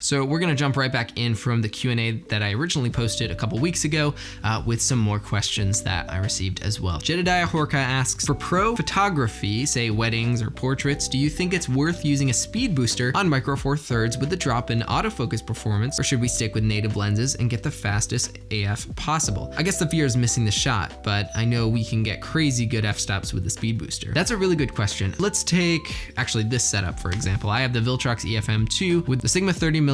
So we're gonna jump right back in from the Q&A that I originally posted a couple weeks ago with some more questions that I received as well. Jedediah Horka asks, for pro photography, say weddings or portraits, do you think it's worth using a speed booster on Micro Four Thirds with the drop in autofocus performance, or should we stick with native lenses and get the fastest AF possible? I guess the fear is missing the shot, but I know we can get crazy good f-stops with the speed booster. That's a really good question. Let's take actually this setup for example. I have the Viltrox EFM2 with the Sigma 30mm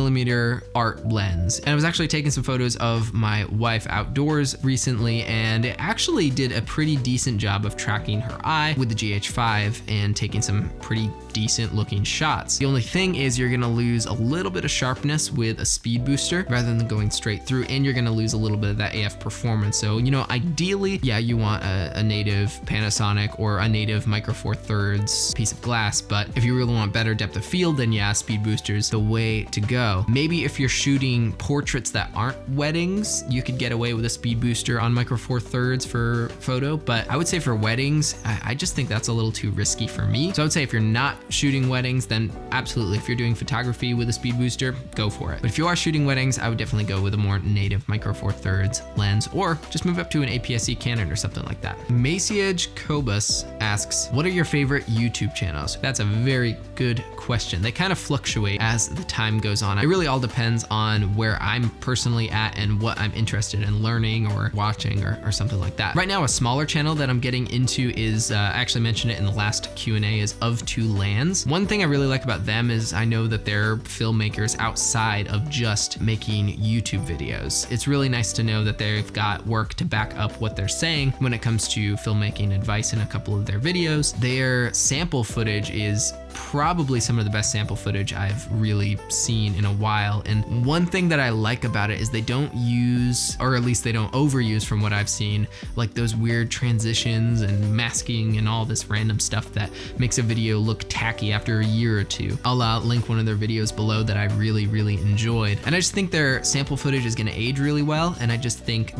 art lens, and I was actually taking some photos of my wife outdoors recently, and it actually did a pretty decent job of tracking her eye with the GH5 and taking some pretty decent looking shots. The only thing is you're gonna lose a little bit of sharpness with a speed booster rather than going straight through, and you're gonna lose a little bit of that AF performance. So, you know, ideally, yeah, you want a native Panasonic or a native Micro Four Thirds piece of glass, but if you really want better depth of field, then yeah, speed booster's the way to go. Maybe if you're shooting portraits that aren't weddings, you could get away with a speed booster on Micro Four Thirds for photo, but I would say for weddings, I just think that's a little too risky for me. So I would say if you're not shooting weddings, then absolutely, if you're doing photography with a speed booster, go for it. But if you are shooting weddings, I would definitely go with a more native Micro Four Thirds lens, or just move up to an APS-C Canon or something like that. Maciej Kobus asks, what are your favorite YouTube channels? That's a very good question. They kind of fluctuate as the time goes on. It really all depends on where I'm personally at and what I'm interested in learning or watching or something like that. Right now, a smaller channel that I'm getting into is, I actually mentioned it in the last Q&A, is Of Two Lands. One thing I really like about them is I know that they're filmmakers outside of just making YouTube videos. It's really nice to know that they've got work to back up what they're saying when it comes to filmmaking advice in a couple of their videos. Their sample footage is probably some of the best sample footage I've really seen in a while. And one thing that I like about it is they don't use, or at least they don't overuse from what I've seen, like those weird transitions and masking and all this random stuff that makes a video look tacky after a year or two. I'll link one of their videos below that I really enjoyed. And I just think their sample footage is gonna age really well. And I just think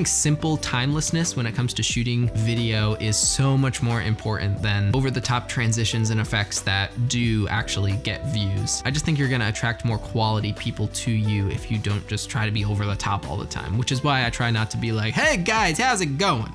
simple timelessness when it comes to shooting video is so much more important than over the top transitions and effects that do actually get views. I just think you're gonna attract more quality people to you if you don't just try to be over the top all the time, which is why I try not to be like, hey guys, how's it going?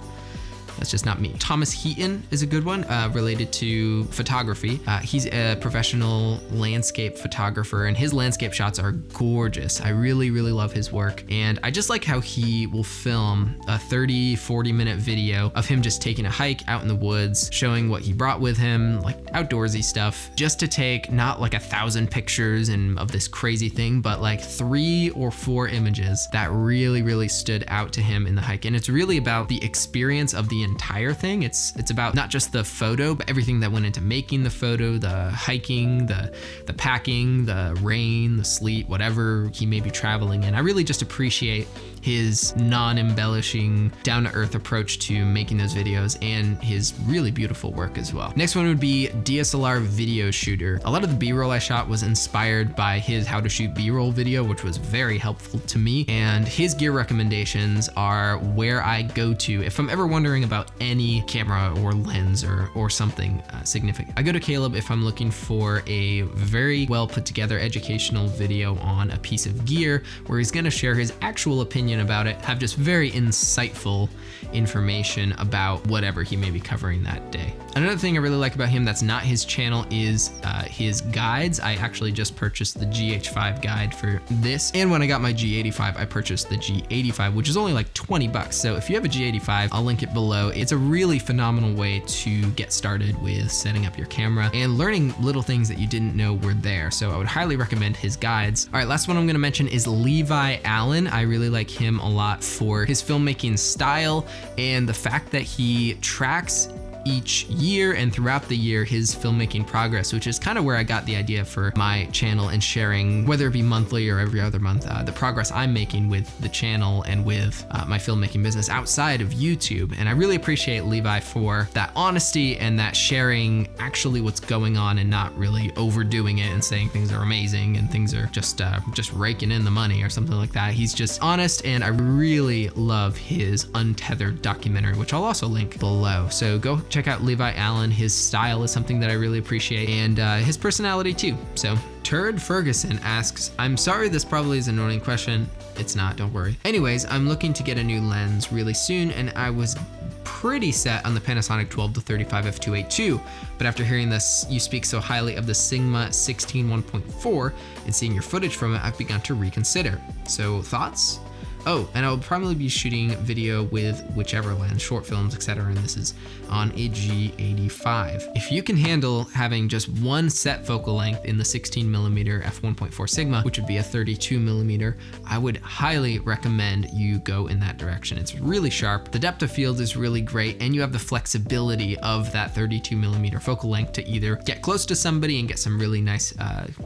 That's just not me. Thomas Heaton is a good one related to photography. He's a professional landscape photographer, and his landscape shots are gorgeous. I really love his work. And I just like how he will film a 30-40 minute video of him just taking a hike out in the woods, showing what he brought with him, like outdoorsy stuff, just to take not like 1,000 pictures and of this crazy thing, but like 3 or 4 images that really stood out to him in the hike. And it's really about the experience of the entire thing. It's about not just the photo, but everything that went into making the photo, the hiking, the packing, the rain, the sleet, whatever he may be traveling in. I really just appreciate his non-embellishing, down-to-earth approach to making those videos and his really beautiful work as well. Next one would be DSLR video shooter. A lot of the B-roll I shot was inspired by his how to shoot B-roll video, which was very helpful to me. And his gear recommendations are where I go to if I'm ever wondering about any camera or lens or something significant. I go to Caleb if I'm looking for a very well put together educational video on a piece of gear where he's gonna share his actual opinion about it, have just very insightful information about whatever he may be covering that day. Another thing I really like about him that's not his channel is his guides. I actually just purchased the GH5 guide for this, and when I got my G85, I purchased the G85, which is only like 20 bucks. So if you have a G85, I'll link it below. It's a really phenomenal way to get started with setting up your camera and learning little things that you didn't know were there. So I would highly recommend his guides. All right, last one I'm gonna mention is Levi Allen. I really like him a lot for his filmmaking style and the fact that he tracks each year and throughout the year his filmmaking progress, which is kind of where I got the idea for my channel and sharing, whether it be monthly or every other month, the progress I'm making with the channel and with my filmmaking business outside of YouTube. And I really appreciate Levi for that honesty and that sharing actually what's going on and not really overdoing it and saying things are amazing and things are just raking in the money or something like that. He's just honest, and I really love his Untethered documentary, which I'll also link below. So go check check out Levi Allen. His style is something that I really appreciate, and his personality too. So Turd Ferguson asks, I'm sorry this probably is an annoying question. It's not, don't worry. Anyways, I'm looking to get a new lens really soon, and I was pretty set on the Panasonic 12-35 f2.8.2, but after hearing this, you speak so highly of the Sigma 16 1.4 and seeing your footage from it, I've begun to reconsider. So thoughts? Oh, and I'll probably be shooting video with whichever lens, short films, etc. And this is on a G85. If you can handle having just one set focal length in the 16mm f1.4 Sigma, which would be a 32mm, I would highly recommend you go in that direction. It's really sharp. The depth of field is really great, and you have the flexibility of that 32mm focal length to either get close to somebody and get some really nice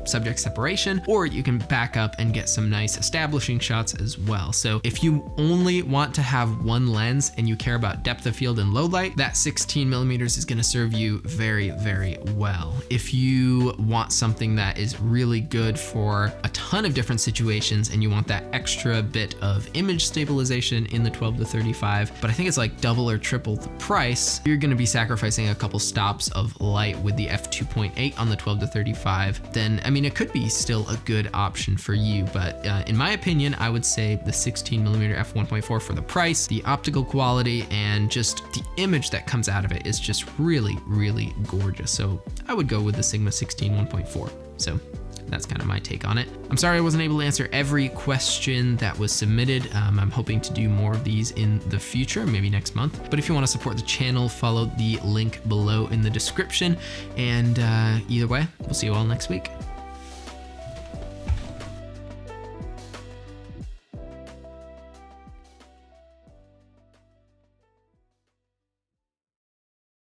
subject separation, or you can back up and get some nice establishing shots as well. So if you only want to have one lens and you care about depth of field and low light, that 16mm is going to serve you very, very well. If you want something that is really good for a ton of different situations and you want that extra bit of image stabilization in the 12-35, but I think it's like double or triple the price, you're going to be sacrificing a couple stops of light with the f2.8 on the 12-35, then I mean it could be still a good option for you, but in my opinion, I would say the 16mm f1.4 for the price, the optical quality, and just the image that comes out of it is just really, really gorgeous. So I would go with the Sigma 16 1.4. So that's kind of my take on it. I'm sorry I wasn't able to answer every question that was submitted. I'm hoping to do more of these in the future, maybe next month. But if you want to support the channel, follow the link below in the description. And either way, we'll see you all next week.